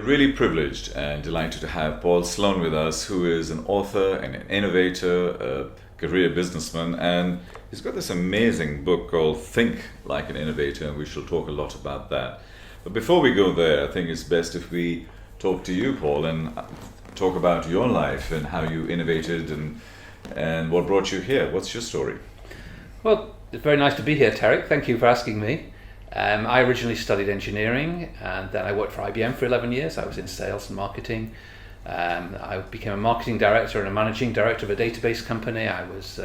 We're really privileged and delighted to have Paul Sloane with us, who is an author and an innovator, a career businessman, and he's got this amazing book called Think Like an Innovator, and we shall talk a lot about that. But before we go there, I think it's best if we talk to you, Paul, and talk about your life and how you innovated and what brought you here. What's your story? Well, it's very nice to be here, Tarek. Thank you for asking me. I originally studied engineering, and then I worked for IBM for 11 years. I was in sales and marketing. I became a marketing director and a managing director of a database company. I was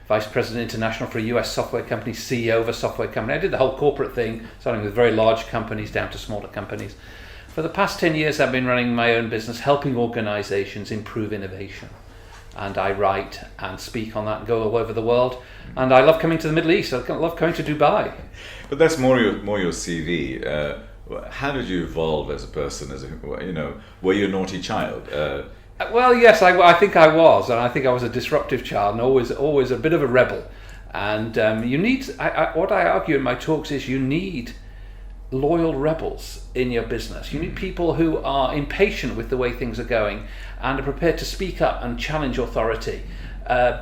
vice president international for a US software company, CEO of a software company. I did the whole corporate thing, starting with very large companies down to smaller companies. For the past 10 years, I've been running my own business, helping organizations improve innovation. And I write and speak on that and go all over the world. And I love coming to the Middle East. I love coming to Dubai. But that's more your CV. How did you evolve as a person? Were you a naughty child? Well, yes, I think I was, and I think I was a disruptive child, and always a bit of a rebel. And you need. What I argue in my talks is you need loyal rebels in your business. You need people who are impatient with the way things are going and are prepared to speak up and challenge authority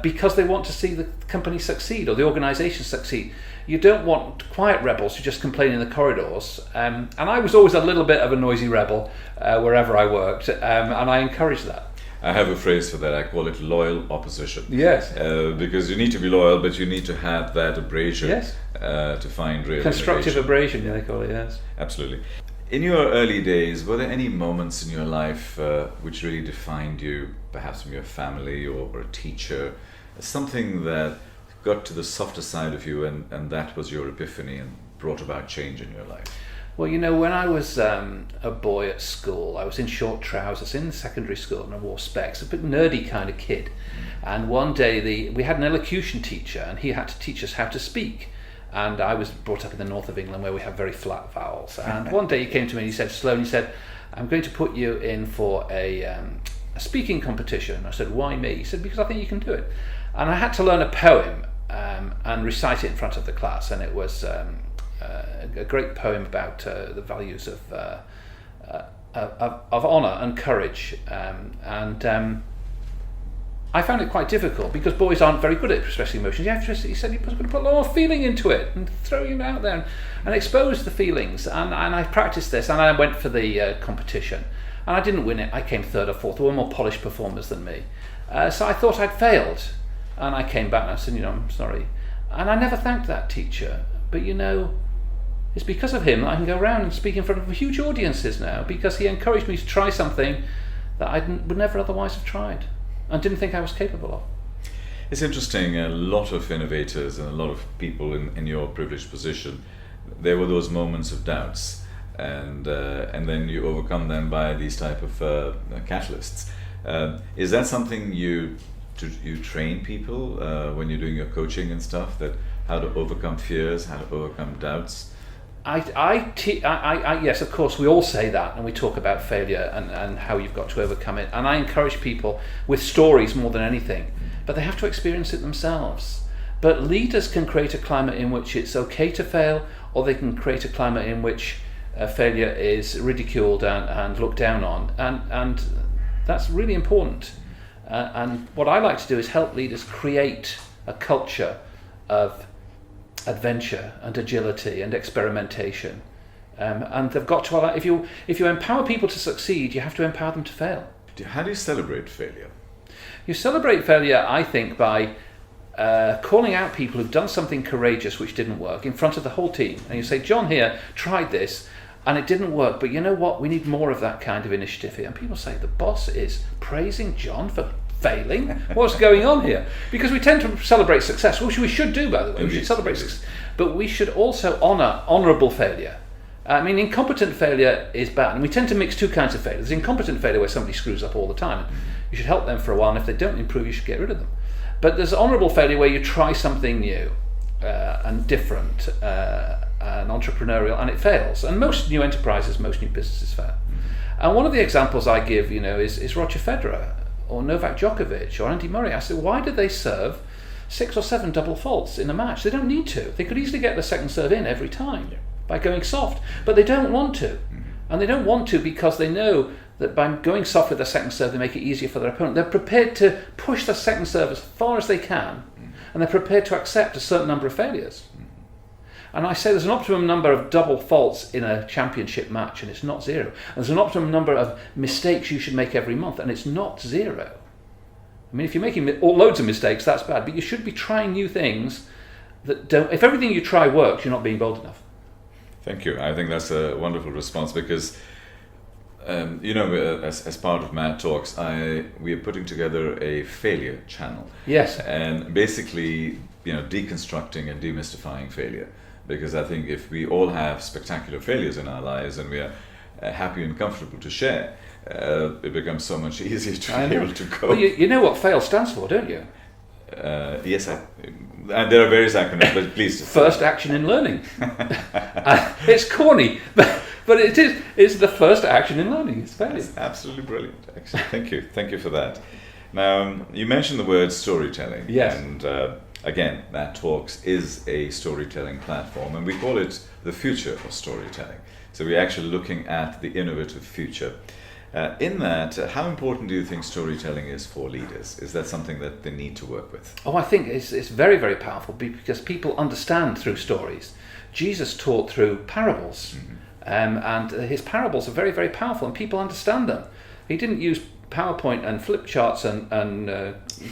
because they want to see the company succeed or the organization succeed. You don't want quiet rebels who just complain in the corridors. And I was always a little bit of a noisy rebel wherever I worked, and I encourage that. I have a phrase for that. I call it loyal opposition. Yes. Because you need to be loyal, but you need to have that abrasion. Yes. To find real constructive innovation. abrasion, they call it. Yes. Absolutely. In your early days, were there any moments in your life which really defined you, perhaps from your family or a teacher, something that got to the softer side of you and that was your epiphany and brought about change in your life? Well, when I was a boy at school, I was in short trousers in secondary school and I wore specs, a bit nerdy kind of kid. And one day we had an elocution teacher and he had to teach us how to speak. And I was brought up in the north of England where we have very flat vowels. And one day he came to me and he said, Sloane, I'm going to put you in for a speaking competition. I said, why me? He said, because I think you can do it. And I had to learn a poem and recite it in front of the class. And it was a great poem about the values of honour and courage. I found it quite difficult because boys aren't very good at expressing emotions. He said you've got to put a lot more feeling into it and throw it out there and expose the feelings. And I practiced this and I went for the competition. And I didn't win it. I came third or fourth. There were more polished performers than me. So I thought I'd failed. And I came back and I said, I'm sorry. And I never thanked that teacher. But it's because of him that I can go around and speak in front of huge audiences now, because he encouraged me to try something that I would never otherwise have tried and didn't think I was capable of. It's interesting, a lot of innovators and a lot of people in your privileged position, there were those moments of doubts and then you overcome them by these type of catalysts. Is that something you train people when you're doing your coaching and stuff, that how to overcome fears, how to overcome doubts? Yes, of course, we all say that and we talk about failure and how you've got to overcome it. And I encourage people with stories more than anything, but they have to experience it themselves. But leaders can create a climate in which it's okay to fail, or they can create a climate in which failure is ridiculed and looked down on. And that's really important. And what I like to do is help leaders create a culture of adventure and agility and experimentation, and they've got to allow. If you empower people to succeed, you have to empower them to fail. How do you celebrate failure? You celebrate failure, I think, by calling out people who've done something courageous which didn't work in front of the whole team, and you say, John here tried this and it didn't work, but you know what, we need more of that kind of initiative here. And people say the boss is praising John for failing? What's going on here? Because we tend to celebrate success, which we should do, by the way. We should celebrate success, but we should also honourable failure. I mean, incompetent failure is bad, and we tend to mix two kinds of failure. There's incompetent failure where somebody screws up all the time. You should help them for a while, and if they don't improve, you should get rid of them. But there's honourable failure where you try something new and different and entrepreneurial, and it fails. And most new enterprises, most new businesses fail. And one of the examples I give, is Roger Federer, or Novak Djokovic, or Andy Murray. I said, why do they serve 6 or 7 double faults in a match? They don't need to. They could easily get the second serve in every time by going soft, but they don't want to. And they don't want to because they know that by going soft with their second serve, they make it easier for their opponent. They're prepared to push their second serve as far as they can, and they're prepared to accept a certain number of failures. And I say there's an optimum number of double faults in a championship match, and it's not 0. And there's an optimum number of mistakes you should make every month, and it's not 0. I mean, if you're making loads of mistakes, that's bad, but you should be trying new things that don't... If everything you try works, you're not being bold enough. Thank you. I think that's a wonderful response because, as part of Mad Talks, we are putting together a failure channel. Yes. And basically, deconstructing and demystifying failure. Because I think if we all have spectacular failures in our lives and we are happy and comfortable to share, it becomes so much easier to be able to cope. Well, you know what FA.i.l stands for, don't you? Yes, and there are various acronyms, but please. First action in learning. It's corny, but it's the first action in learning. It's failure. That's absolutely brilliant, actually. Thank you for that. Now, you mentioned the word storytelling. Yes. And again, Mad Talks is a storytelling platform, and we call it the future of storytelling. So we're actually looking at the innovative future. In that, how important do you think storytelling is for leaders? Is that something that they need to work with? Oh, I think it's very, very powerful because people understand through stories. Jesus taught through parables, and his parables are very, very powerful, and people understand them. He didn't use PowerPoint and flip charts and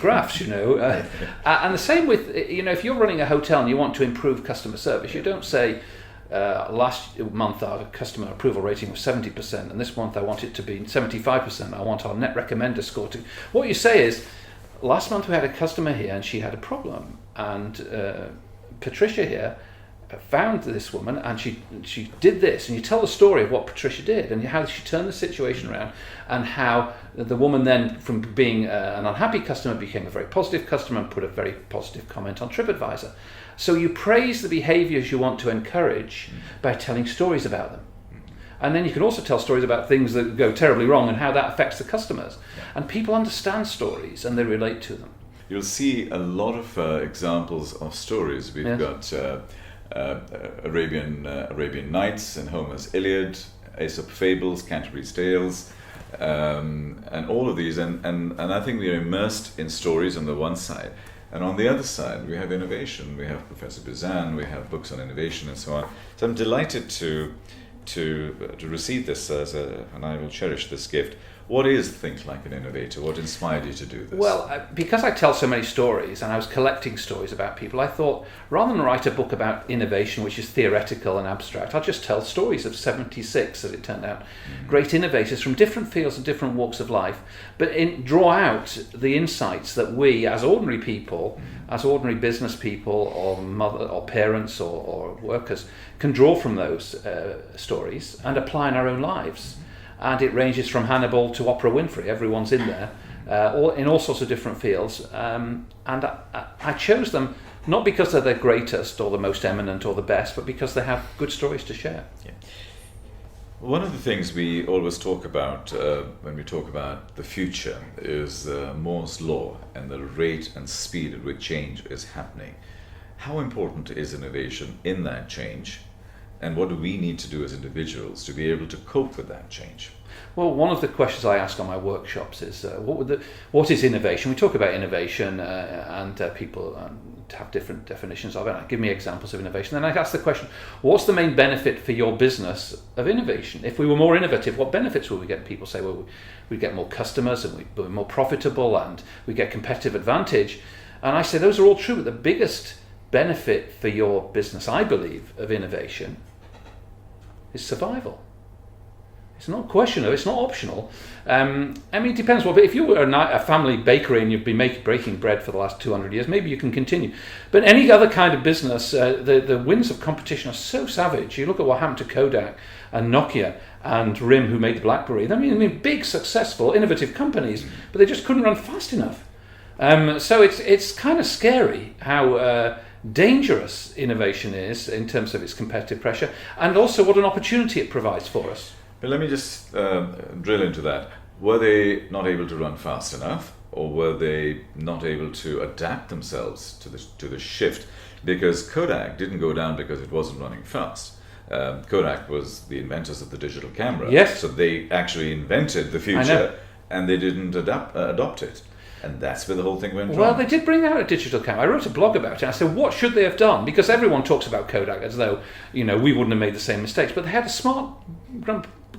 graphs, and the same with, if you're running a hotel and you want to improve customer service, you don't say, last month our customer approval rating was 70%, and this month I want it to be 75%. I want our net recommender score to... What you say is, last month we had a customer here and she had a problem, and Patricia here found this woman and she did this, and you tell the story of what Patricia did and how she turned the situation around, and how the woman then, from being an unhappy customer, became a very positive customer and put a very positive comment on TripAdvisor. So you praise the behaviours you want to encourage by telling stories about them. And then you can also tell stories about things that go terribly wrong and how that affects the customers. And people understand stories and they relate to them. You'll see a lot of examples of stories. We've got Arabian Nights and Homer's Iliad, Aesop Fables, Canterbury's Tales, and all of these. And I think we are immersed in stories on the one side. And on the other side, we have innovation. We have Professor Bizan, we have books on innovation and so on. So I'm delighted to receive this and I will cherish this gift. What is Think Like an Innovator? What inspired you to do this? Well, because I tell so many stories and I was collecting stories about people, I thought rather than write a book about innovation, which is theoretical and abstract, I'll just tell stories of 76, as it turned out, great innovators from different fields and different walks of life, but draw out the insights that we, as ordinary people, as ordinary business people or mother or parents or workers, can draw from those stories and apply in our own lives. And it ranges from Hannibal to Oprah Winfrey. Everyone's in there, in all sorts of different fields. And I chose them not because they're the greatest or the most eminent or the best, but because they have good stories to share. Yeah. One of the things we always talk about when we talk about the future is Moore's law and the rate and speed at which change is happening. How important is innovation in that change? And what do we need to do as individuals to be able to cope with that change? Well, one of the questions I ask on my workshops is, what is innovation? We talk about innovation and people have different definitions of it. Give me examples of innovation. Then I ask the question, what's the main benefit for your business of innovation? If we were more innovative, what benefits would we get? People say, well, we'd get more customers and we'd be more profitable and we get competitive advantage. And I say those are all true, but the biggest benefit for your business, I believe, of innovation is survival. It's not questionable, it's not optional. It depends. Well, but if you were a family bakery and you've been breaking bread for the last 200 years, maybe you can continue. But any other kind of business, the winds of competition are so savage. You look at what happened to Kodak and Nokia and RIM, who made the BlackBerry. I mean, big, successful, innovative companies, but they just couldn't run fast enough. So it's kind of scary how dangerous innovation is in terms of its competitive pressure, and also what an opportunity it provides for us. But let me just drill into that. Were they not able to run fast enough, or were they not able to adapt themselves to the shift? Because Kodak didn't go down because it wasn't running fast. Kodak was the inventors of the digital camera. Yes. So they actually invented the future, and they didn't adopt it. And that's where the whole thing went wrong. Well, they did bring out a digital camera. I wrote a blog about it. I said, what should they have done? Because everyone talks about Kodak as though, we wouldn't have made the same mistakes. But they had a smart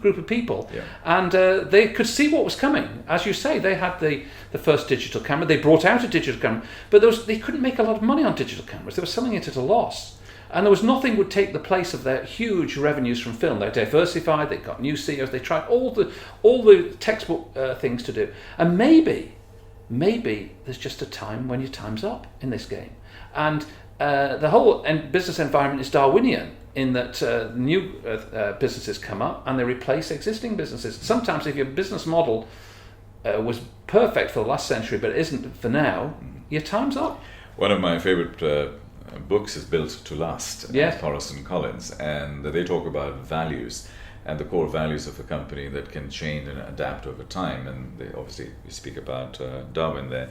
group of people, and they could see what was coming. As you say, they had the first digital camera. They brought out a digital camera, but they couldn't make a lot of money on digital cameras. They were selling it at a loss. And there was nothing would take the place of their huge revenues from film. They diversified, they got new CEOs, they tried all the textbook things to do. And maybe there's just a time when your time's up in this game. And the whole business environment is Darwinian in that new businesses come up and they replace existing businesses. Sometimes if your business model was perfect for the last century but it isn't for now, your time's up. One of my favorite books is Built to Last, Forrest and Collins, and they talk about values and the core values of a company that can change and adapt over time, and they obviously speak about Darwin there.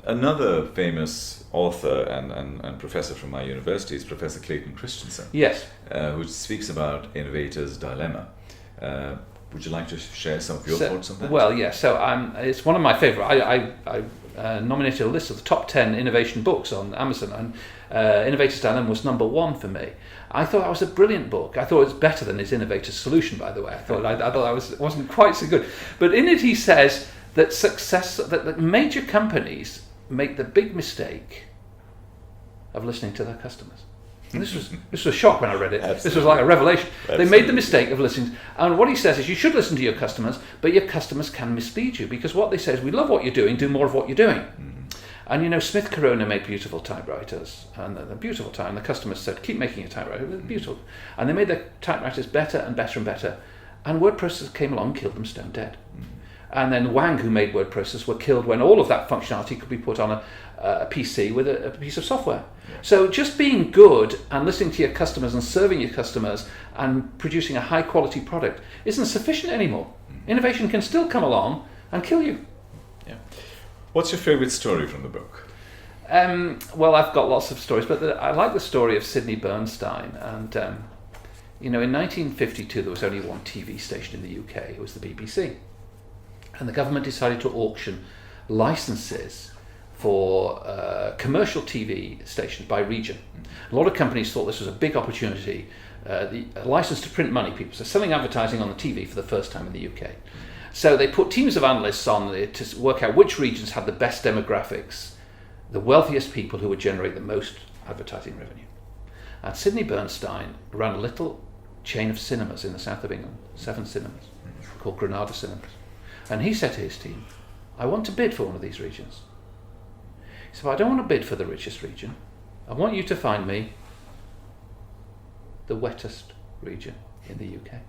Another famous author and professor from my university is Professor Clayton Christensen, who speaks about innovators' dilemma. Would you like to share some of your thoughts on that? Well, so it's one of my favourite. I nominated a list of the top 10 innovation books on Amazon, and Innovator's Dilemma was number 1 for me. I thought that was a brilliant book. I thought it was better than his Innovator's Solution, by the way. I thought it wasn't quite so good. But in it he says that that major companies make the big mistake of listening to their customers. And this was a shock when I read it. Absolutely. This was like a revelation. Absolutely. They made the mistake of listening. And what he says is you should listen to your customers, but your customers can mislead you, because what they say is, we love what you're doing, do more of what you're doing. And Smith Corona made beautiful typewriters, and they're beautiful typewriters. And the customers said, keep making your typewriter, they're beautiful. And they made their typewriters better and better and better. And word processors came along and killed them stone dead. And then Wang, who made word processors, were killed when all of that functionality could be put on a PC with a piece of software. So just being good and listening to your customers and serving your customers and producing a high quality product isn't sufficient anymore. Innovation can still come along and kill you. Yeah. What's your favorite story from the book? Well, I've got lots of stories, but I like the story of Sidney Bernstein. And in 1952 there was only one TV station in the UK. It was the BBC. And the government decided to auction licenses for commercial TV stations by region. A lot of companies thought this was a big opportunity, a license to print money, people. So selling advertising on the TV for the first time in the UK. So they put teams of analysts on to work out which regions had the best demographics, the wealthiest people who would generate the most advertising revenue. And Sidney Bernstein ran a little chain of cinemas in the south of England, 7 cinemas, called Granada Cinemas. And he said to his team, I want to bid for one of these regions. He said, well, I don't want to bid for the richest region. I want you to find me the wettest region in the UK.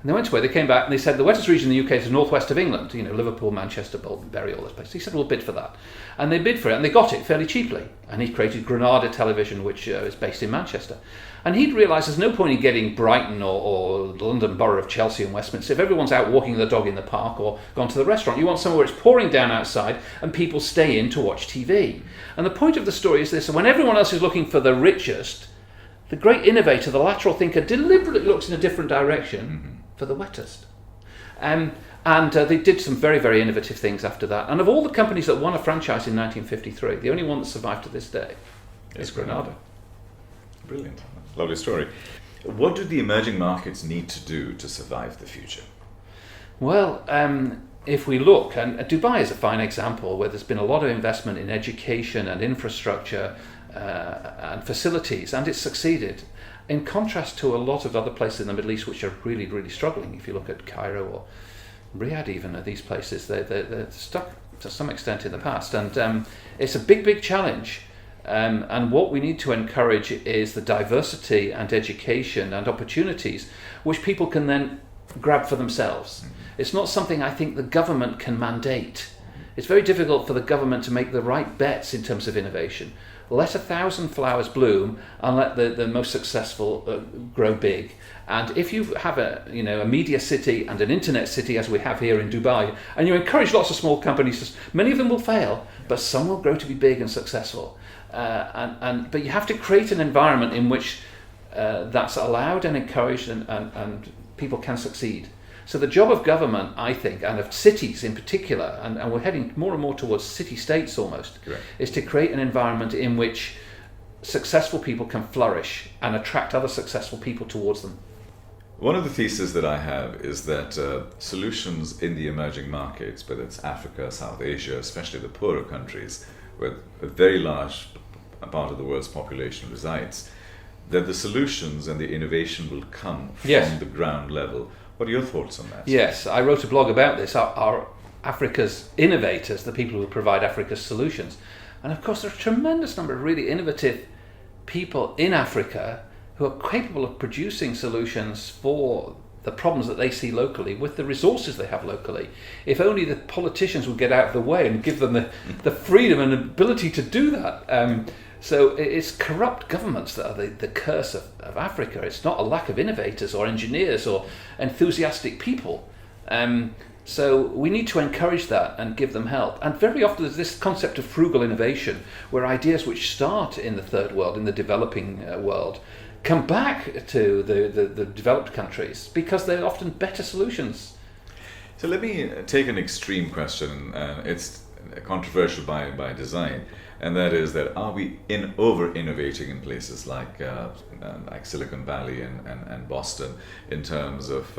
And they went away, they came back and they said the wettest region in the UK is the northwest of England, Liverpool, Manchester, Bolton, Bury, all those places. He said, we'll bid for that. And they bid for it and they got it fairly cheaply. And he created Granada Television, which is based in Manchester. And he'd realised there's no point in getting Brighton or the London Borough of Chelsea and Westminster if everyone's out walking the dog in the park or gone to the restaurant. You want somewhere where it's pouring down outside and people stay in to watch TV. And the point of the story is this: when everyone else is looking for the richest, the great innovator, the lateral thinker, deliberately looks in a different direction for the wettest. And they did some very, very innovative things after that. And of all the companies that won a franchise in 1953, the only one that survived to this day is Granada. Brilliant. Lovely story. What do the emerging markets need to do to survive the future? Well, if we look, and Dubai is a fine example where there's been a lot of investment in education and infrastructure and facilities, and it's succeeded. In contrast to a lot of other places in the Middle East which are really, really struggling. If you look at Cairo or Riyadh even, these places, they're stuck to some extent in the past. And it's a big, big challenge. And what we need to encourage is the diversity and education and opportunities which people can then grab for themselves. It's not something I think the government can mandate. It's very difficult for the government to make the right bets in terms of innovation. Let 1,000 flowers bloom and let the most successful grow big. And if you have a media city and an internet city, as we have here in Dubai, and you encourage lots of small companies, many of them will fail, but some will grow to be big and successful. But you have to create an environment in which that's allowed and encouraged, and people can succeed. So the job of government, I think, and of cities in particular, and we're heading more and more towards city-states almost, Correct. is to create an environment in which successful people can flourish and attract other successful people towards them. One of the theses that I have is that solutions in the emerging markets, whether it's Africa, South Asia, especially the poorer countries, where a very large part of the world's population resides, that the solutions and the innovation will come from Yes. the ground level. What are your thoughts on that? Yes, I wrote a blog about this. Our Africa's innovators, the people who provide Africa's solutions. And of course, there are a tremendous number of really innovative people in Africa who are capable of producing solutions for the problems that they see locally with the resources they have locally. If only the politicians would get out of the way and give them the freedom and ability to do that. So it's corrupt governments that are the curse of Africa. It's not a lack of innovators or engineers or enthusiastic people. So we need to encourage that and give them help. And very often there's this concept of frugal innovation, where ideas which start in the third world, in the developing world, come back to the developed countries because they're often better solutions. So let me take an extreme question. It's controversial by design, and that is that are we over-innovating in places like Silicon Valley and Boston in terms of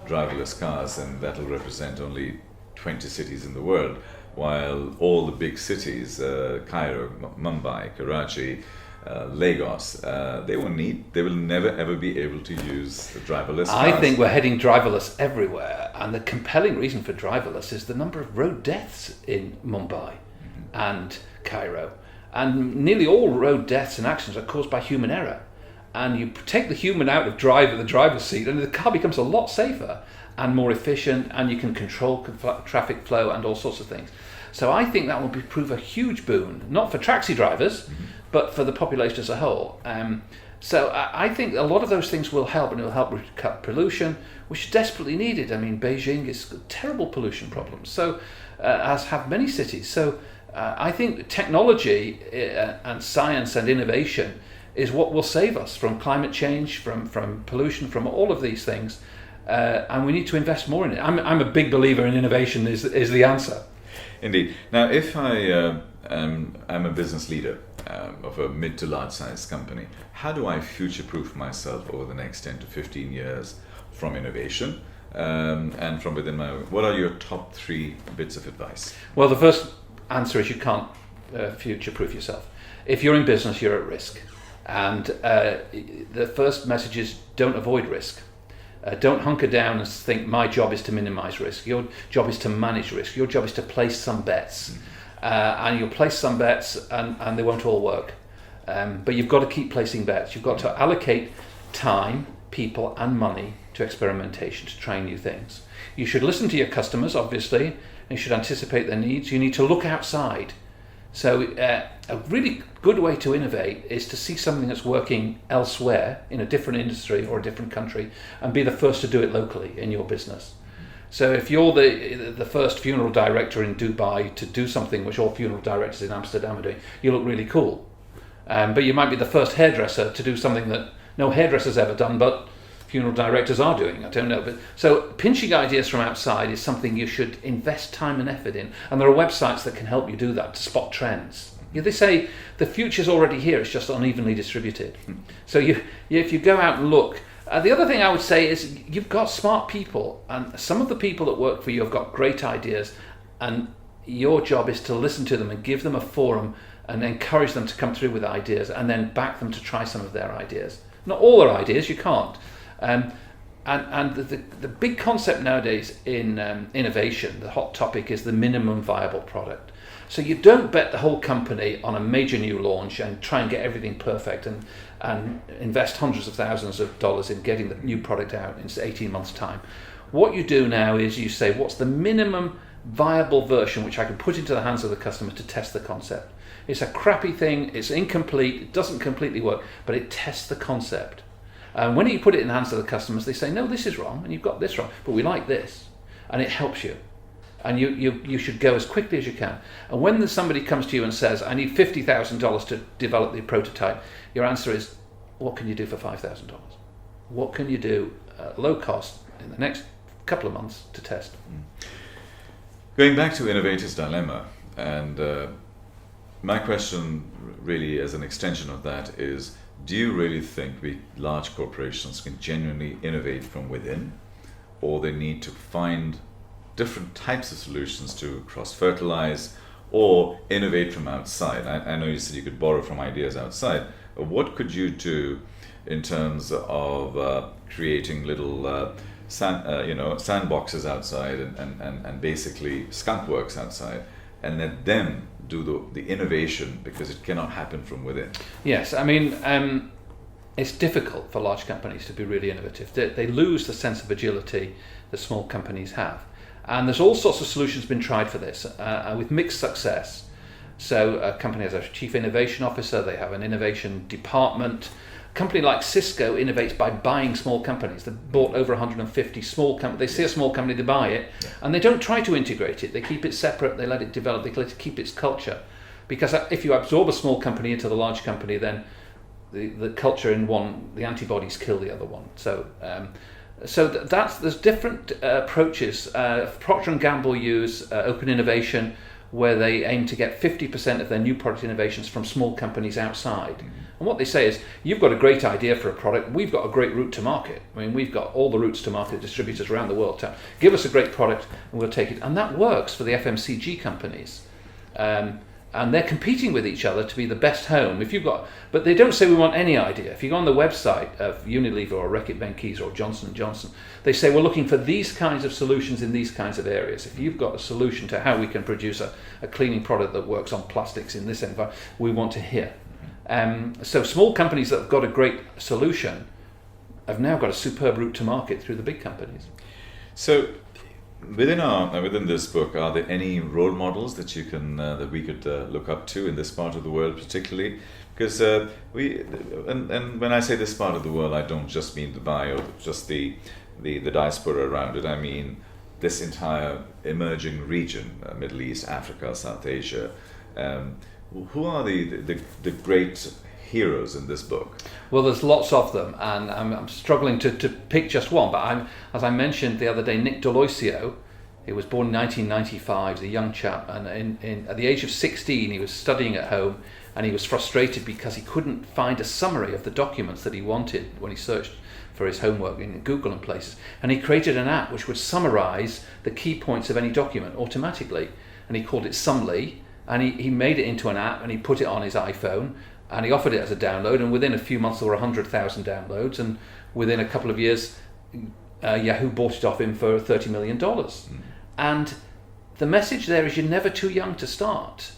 driverless cars, and that will represent only 20 cities in the world, while all the big cities, Cairo, Mumbai, Karachi, Lagos, they will never ever be able to use the driverless cars. I think we're heading driverless everywhere, and the compelling reason for driverless is the number of road deaths in Mumbai and Cairo. And nearly all road deaths and accidents are caused by human error. And you take the human out of the driver's seat, and the car becomes a lot safer and more efficient, and you can control traffic flow and all sorts of things. So I think that will prove a huge boon, not for taxi drivers, but for the population as a whole. So I think a lot of those things will help, and it will help cut pollution, which is desperately needed. I mean, Beijing is got terrible pollution problems, so as have many cities. So I think technology and science and innovation is what will save us from climate change, from pollution, from all of these things, and we need to invest more in it. I'm a big believer in innovation is the answer. Indeed. Now, if I am a business leader of a mid to large size company, how do I future-proof myself over the next 10 to 15 years from innovation and from within my own? What are your top 3 bits of advice? Well, the first answer is you can't future-proof yourself. If you're in business, you're at risk. And the first message is don't avoid risk. Don't hunker down and think my job is to minimize risk. Your job is to manage risk. Your job is to place some bets. And you'll place some bets and they won't all work. But you've got to keep placing bets. You've got to allocate time, people and money to experimentation, to trying new things. You should listen to your customers, obviously, and you should anticipate their needs. You need to look outside. So a really good way to innovate is to see something that's working elsewhere in a different industry or a different country and be the first to do it locally in your business. So if you're the first funeral director in Dubai to do something which all funeral directors in Amsterdam are doing, you look really cool. But you might be the first hairdresser to do something that no hairdresser's ever done, but funeral directors are doing. I don't know. But so pinching ideas from outside is something you should invest time and effort in. And there are websites that can help you do that, to spot trends. They say the future's already here, it's just unevenly distributed. So if you go out and look. The other thing I would say is you've got smart people, and some of the people that work for you have got great ideas, and your job is to listen to them and give them a forum and encourage them to come through with ideas, and then back them to try some of their ideas. Not all their ideas, you can't. And the big concept nowadays in innovation, the hot topic, is the minimum viable product. So you don't bet the whole company on a major new launch and try and get everything perfect and invest hundreds of thousands of dollars in getting the new product out in 18 months' time. What you do now is you say, what's the minimum viable version which I can put into the hands of the customer to test the concept? It's a crappy thing, it's incomplete, it doesn't completely work, but it tests the concept. And when you put it in the hands of the customers, they say, no, this is wrong, and you've got this wrong, but we like this. And it helps you. And you should go as quickly as you can. And when somebody comes to you and says, I need $50,000 to develop the prototype, your answer is, what can you do for $5,000? What can you do at low cost in the next couple of months to test? Going back to innovator's dilemma, and my question really as an extension of that is, do you really think large corporations can genuinely innovate from within, or they need to find different types of solutions to cross-fertilize or innovate from outside? I know you said you could borrow from ideas outside. What could you do in terms of creating little sandboxes outside and basically skunk works outside, and let them do the innovation, because it cannot happen from within? Yes, I mean, it's difficult for large companies to be really innovative. They lose the sense of agility that small companies have. And there's all sorts of solutions been tried for this, with mixed success. So a company has a chief innovation officer, they have an innovation department. A company like Cisco innovates by buying small companies. They've bought over 150 small companies. They see a small company, they buy it, and they don't try to integrate it. They keep it separate, they let it develop, they let it keep its culture. Because if you absorb a small company into the large company, then the culture in one, the antibodies kill the other one. So there's different approaches. Procter Gamble use open innovation, where they aim to get 50% of their new product innovations from small companies outside. And what they say is, you've got a great idea for a product, we've got a great route to market. I mean, we've got all the routes to market, distributors around the world. Give us a great product and we'll take it. And that works for the FMCG companies. And they're competing with each other to be the best home. But they don't say we want any idea. If you go on the website of Unilever or Reckitt Benckiser or Johnson & Johnson, they say we're looking for these kinds of solutions in these kinds of areas. If you've got a solution to how we can produce a cleaning product that works on plastics in this environment, we want to hear. So small companies that have got a great solution have now got a superb route to market through the big companies. So within this book, are there any role models that you can that we could look up to in this part of the world, particularly? Because and when I say this part of the world, I don't just mean Dubai or just the diaspora around it. I mean this entire emerging region, Middle East, Africa, South Asia. Who are the great heroes in this book? Well, there's lots of them, and I'm struggling to pick just one, but as I mentioned the other day, Nick D'Aloisio, he was born in 1995, the young chap, and at the age of 16 he was studying at home, and he was frustrated because he couldn't find a summary of the documents that he wanted when he searched for his homework in Google and places, and he created an app which would summarize the key points of any document automatically, and he called it Sumly, and he made it into an app, and he put it on his iPhone, and he offered it as a download, and within a few months there were 100,000 downloads, and within a couple of years Yahoo bought it off him for $30 million. And the message there is, you're never too young to start.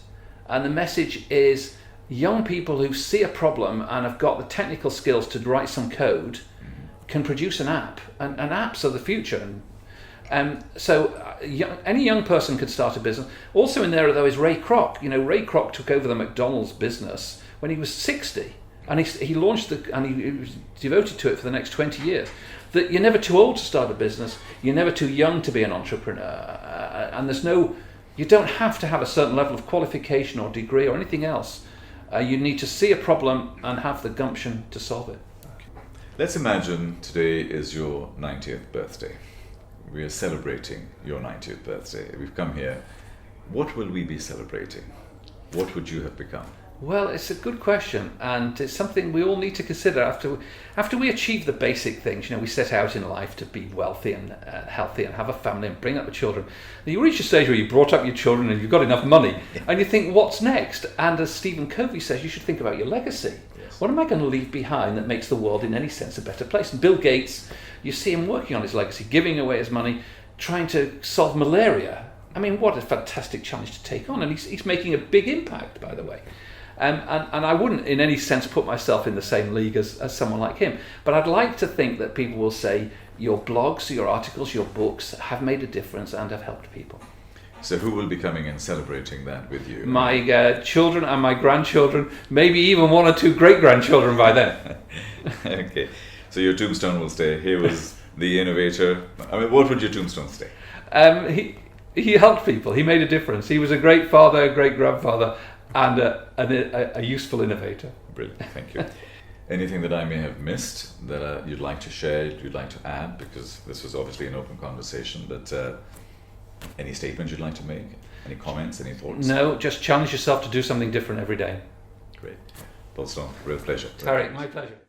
And the message is, young people who see a problem and have got the technical skills to write some code can produce an app, and apps are the future. Any young person could start a business. Also in there though is Ray Kroc. Ray Kroc took over the McDonald's business when he was 60, and he launched and he was devoted to it for the next 20 years. That you're never too old to start a business, you're never too young to be an entrepreneur, and you don't have to have a certain level of qualification or degree or anything else. You need to see a problem and have the gumption to solve it. Let's imagine today is your 90th birthday. We are celebrating your 90th birthday. We've come here. What will we be celebrating? What would you have become? Well, it's a good question, and it's something we all need to consider after we achieve the basic things. We set out in life to be wealthy and healthy and have a family and bring up the children. You reach a stage where you brought up your children and you've got enough money, and you think, what's next? And as Stephen Covey says, you should think about your legacy. Yes. What am I going to leave behind that makes the world in any sense a better place? And Bill Gates, you see him working on his legacy, giving away his money, trying to solve malaria. I mean, what a fantastic challenge to take on, and he's making a big impact, by the way. And I wouldn't in any sense put myself in the same league as someone like him. But I'd like to think that people will say your blogs, your articles, your books have made a difference and have helped people. So who will be coming and celebrating that with you? My children and my grandchildren, maybe even one or two great-grandchildren by then. Okay. So your tombstone will stay, here was the innovator. I mean, what would your tombstone stay? He helped people. He made a difference. He was a great father, a great grandfather, and a useful innovator. Brilliant, thank you. Anything that I may have missed that you'd like to share, you'd like to add, because this was obviously an open conversation, but any statements you'd like to make? Any comments, any thoughts? No, just challenge yourself to do something different every day. Great. Paul Sloane, real pleasure. Tarek, my pleasure.